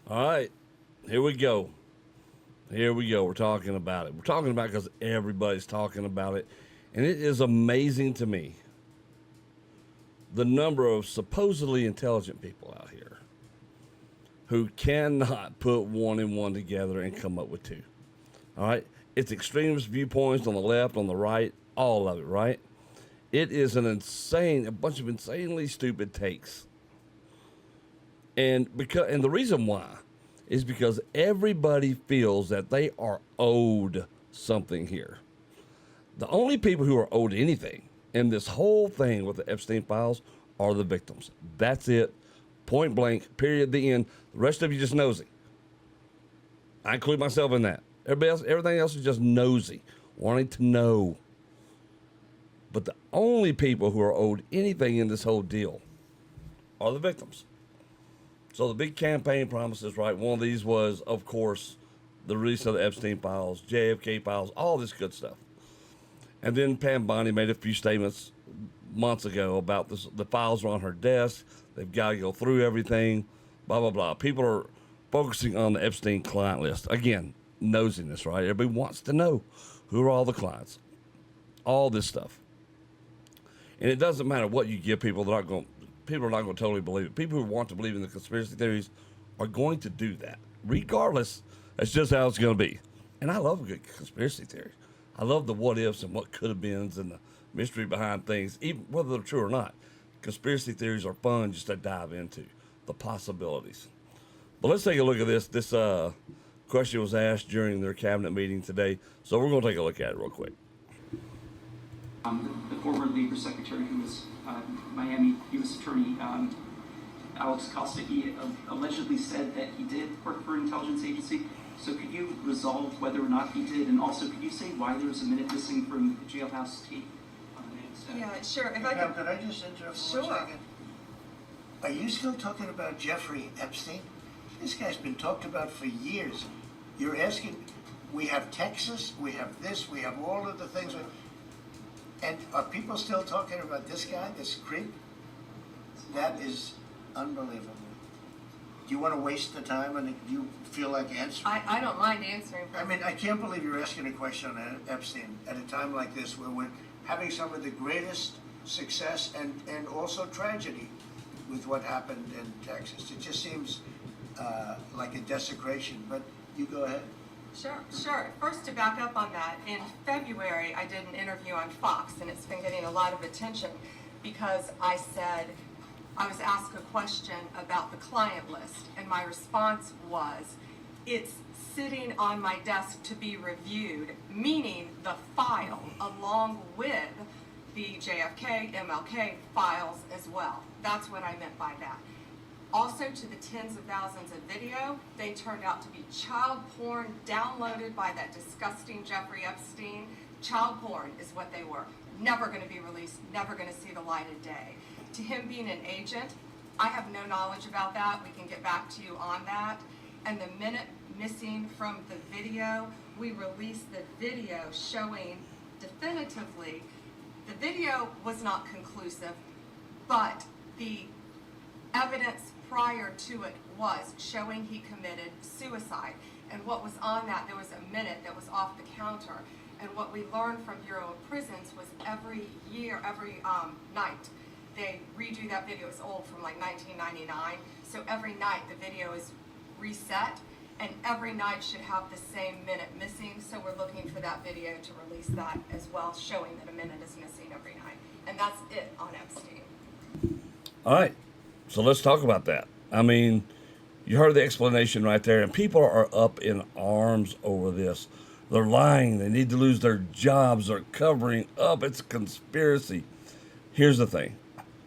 All right, here we go. Here we go. We're talking about it. We're talking about it because everybody's talking about it. And it is amazing to me the number of supposedly intelligent people out here who cannot put one and one together and come up with two. All right? It's extremist viewpoints on the left, on the right, all of it, right? It is a bunch of insanely stupid takes. And the reason why is because everybody feels that they are owed something here. The only people who are owed anything in this whole thing with the Epstein files are the victims. That's it. Point blank, period, the end. The rest of you just nosy. I include myself in that. Everything else is just nosy, wanting to know. But the only people who are owed anything in this whole deal are the victims. So the big campaign promises, right? One of these was, of course, the release of the Epstein files, JFK files, all this good stuff. And then Pam Bondi made a few statements months ago about this. The files are on her desk. They've got to go through everything, blah, blah, blah. People are focusing on the Epstein client list. Again, nosiness, right? Everybody wants to know who are all the clients, all this stuff. And it doesn't matter what you give people, people are not going to totally believe it. People who want to believe in the conspiracy theories are going to do that. Regardless, that's just how it's going to be. And I love a good conspiracy theory. I love the what ifs and what could have beens and the mystery behind things, even whether they're true or not. Conspiracy theories are fun just to dive into the possibilities. But let's take a look at this. This question was asked during their cabinet meeting today, so we're going to take a look at it real quick. The former Labor Secretary, who was Miami U.S. Attorney Alex Costa, he allegedly said that he did work for an intelligence agency. So could you resolve whether or not he did, and also could you say why there was a minute missing from the jailhouse tape? Yeah, sure. If Could I just interrupt for 1 second? Are you still talking about Jeffrey Epstein? This guy's been talked about for years. You're asking, we have Texas, we have this, we have all of the things. And are people still talking about this guy, this creep? That is unbelievable. Do you want to waste the time and do you feel like answering? I don't mind answering. I mean, I can't believe you're asking a question on Epstein at a time like this where we're having some of the greatest success and also tragedy with what happened in Texas. It just seems like a desecration, but you go ahead. Sure. First, to back up on that, in February, I did an interview on Fox, and it's been getting a lot of attention because I was asked a question about the client list, and my response was, it's sitting on my desk to be reviewed, meaning the file, along with the JFK, MLK files as well. That's what I meant by that. Also, to the tens of thousands of video, they turned out to be child porn downloaded by that disgusting Jeffrey Epstein. Child porn is what they were. Never going to be released, never going to see the light of day. To him being an agent, I have no knowledge about that. We can get back to you on that. And the minute missing from the video, we released the video showing definitively the video was not conclusive, but the evidence prior to it was showing he committed suicide. And what was on that, there was a minute that was off the counter. And what we learned from Bureau of Prisons was every night, they redo that video. It's old, from like 1999. So every night the video is reset, and every night should have the same minute missing. So we're looking for that video to release that as well, showing that a minute is missing every night. And that's it on Epstein. All right. So let's talk about that. I mean, you heard the explanation right there, and people are up in arms over this. They're lying. They need to lose their jobs. They're covering up. It's a conspiracy. Here's the thing.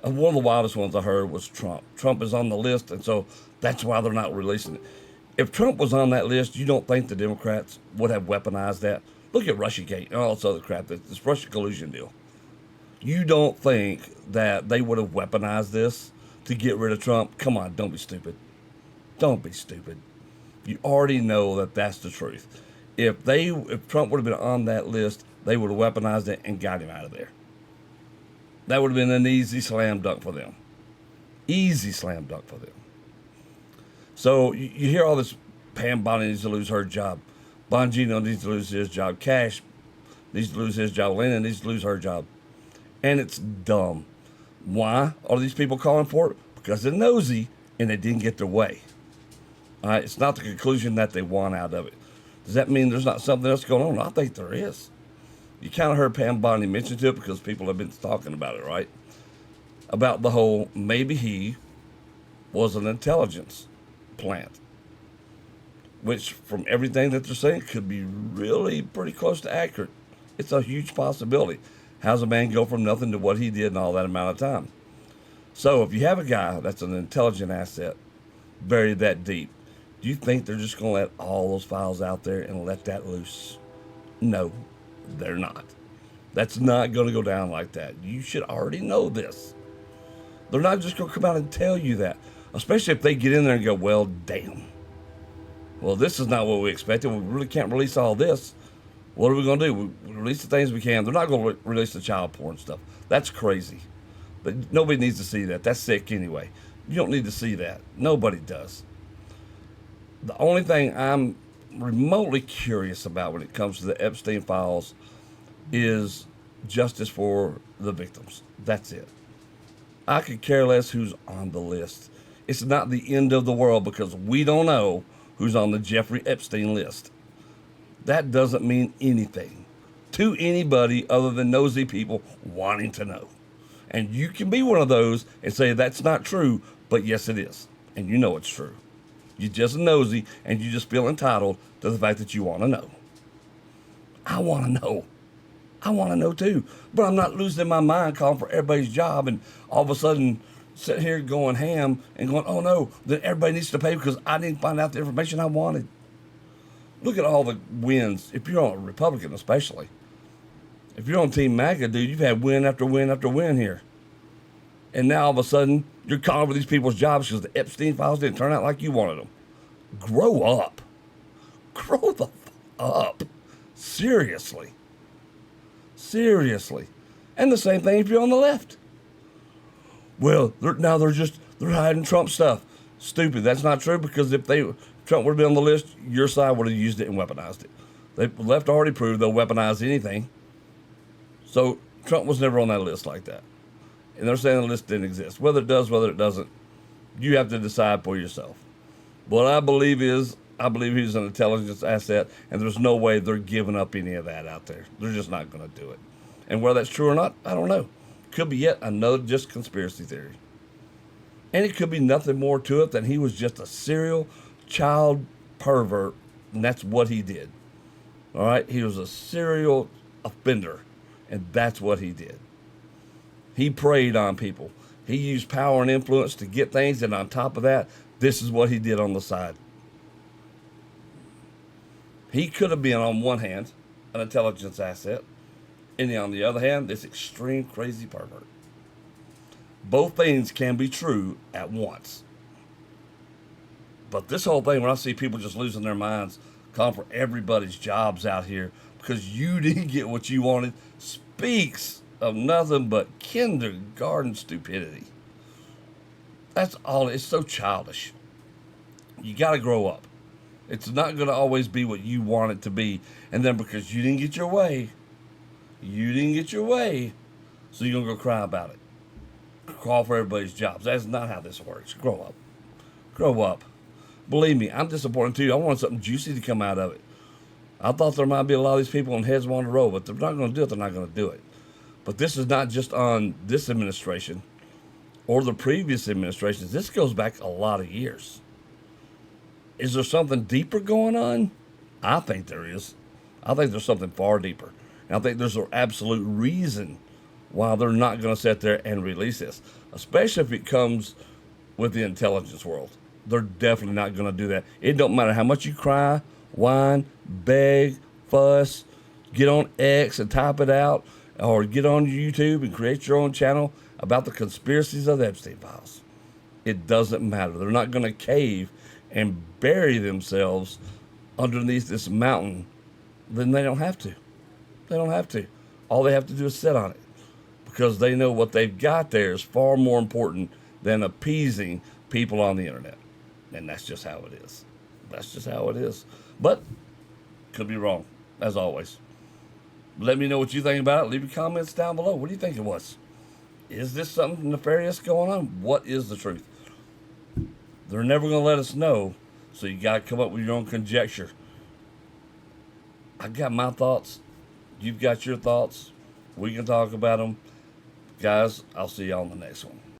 One of the wildest ones I heard was Trump. Trump is on the list, and so that's why they're not releasing it. If Trump was on that list, you don't think the Democrats would have weaponized that? Look at Russiagate and all this other crap, this Russia collusion deal. You don't think that they would have weaponized this to get rid of Trump? Come on, don't be stupid. Don't be stupid. You already know that that's the truth. If Trump would have been on that list, they would have weaponized it and got him out of there. That would have been an easy slam dunk for them. Easy slam dunk for them. So you hear all this, Pam Bondi needs to lose her job. Bongino needs to lose his job. Cash needs to lose his job. Lena needs to lose her job. And it's dumb. Why are these people calling for it? Because they're nosy and they didn't get their way. All right, it's not the conclusion that they want out of it. Does that mean there's not something else going on? I think there is. You kind of heard Pam Bondi mention to it because people have been talking about it, right? About the whole, maybe he was an intelligence plant, which from everything that they're saying could be really pretty close to accurate. It's a huge possibility. How's a man go from nothing to what he did in all that amount of time? So if you have a guy that's an intelligent asset buried that deep, do you think they're just going to let all those files out there and let that loose? No, they're not. That's not going to go down like that. You should already know this. They're not just going to come out and tell you that, especially if they get in there and go, well, damn. Well, this is not what we expected. We really can't release all this. What are we going to do? We release the things we can. They're not going to release the child porn stuff. That's crazy. But nobody needs to see that. That's sick anyway. You don't need to see that. Nobody does. The only thing I'm remotely curious about when it comes to the Epstein files is justice for the victims. That's it. I could care less who's on the list. It's not the end of the world because we don't know who's on the Jeffrey Epstein list. That doesn't mean anything to anybody other than nosy people wanting to know. And you can be one of those and say that's not true, but yes it is. And you know it's true. You're just nosy and you just feel entitled to the fact that you want to know. I want to know. I want to know too. But I'm not losing my mind calling for everybody's job and all of a sudden sitting here going ham and going, oh no, then everybody needs to pay because I didn't find out the information I wanted. Look at all the wins. If you're on a Republican especially. If you're on Team MAGA, dude, you've had win after win after win here. And now all of a sudden, you're calling for these people's jobs because the Epstein files didn't turn out like you wanted them. Grow up. Grow the up. Seriously. Seriously. And the same thing if you're on the left. Well, they're hiding Trump stuff. Stupid. That's not true because if Trump would have been on the list, your side would have used it and weaponized it. The left already proved they'll weaponize anything. So Trump was never on that list like that. And they're saying the list didn't exist. Whether it does, whether it doesn't, you have to decide for yourself. What I believe he's an intelligence asset, and there's no way they're giving up any of that out there. They're just not going to do it. And whether that's true or not, I don't know. Could be yet another just conspiracy theory. And it could be nothing more to it than he was just a serial child pervert, and that's what he did. All right? He was a serial offender, and that's what he did. He preyed on people. He used power and influence to get things, and on top of that, this is what he did on the side. He could have been, on one hand, an intelligence asset, and on the other hand, this extreme crazy pervert. Both things can be true at once. But this whole thing, when I see people just losing their minds, calling for everybody's jobs out here because you didn't get what you wanted, speaks of nothing but kindergarten stupidity. That's all. It's so childish. You got to grow up. It's not going to always be what you want it to be. And then because you didn't get your way, so you're going to go cry about it. Call for everybody's jobs. That's not how this works. Grow up. Grow up. Believe me, I'm disappointed too. I wanted something juicy to come out of it. I thought there might be a lot of these people on heads on the road, but they're not going to do it. They're not going to do it. But this is not just on this administration or the previous administrations. This goes back a lot of years. Is there something deeper going on? I think there is. I think there's something far deeper. And I think there's an absolute reason why they're not going to sit there and release this, especially if it comes with the intelligence world. They're definitely not going to do that. It don't matter how much you cry, whine, beg, fuss, get on X and type it out, or get on YouTube and create your own channel about the conspiracies of the Epstein files. It doesn't matter. They're not going to cave and bury themselves underneath this mountain. Then they don't have to. They don't have to. All they have to do is sit on it because they know what they've got there is far more important than appeasing people on the internet. And that's just how it is. That's just how it is. But could be wrong, as always. Let me know what you think about it. Leave your comments down below. What do you think it was? Is this something nefarious going on? What is the truth? They're never going to let us know, so you got to come up with your own conjecture. I got my thoughts. You've got your thoughts. We can talk about them. Guys, I'll see you on the next one.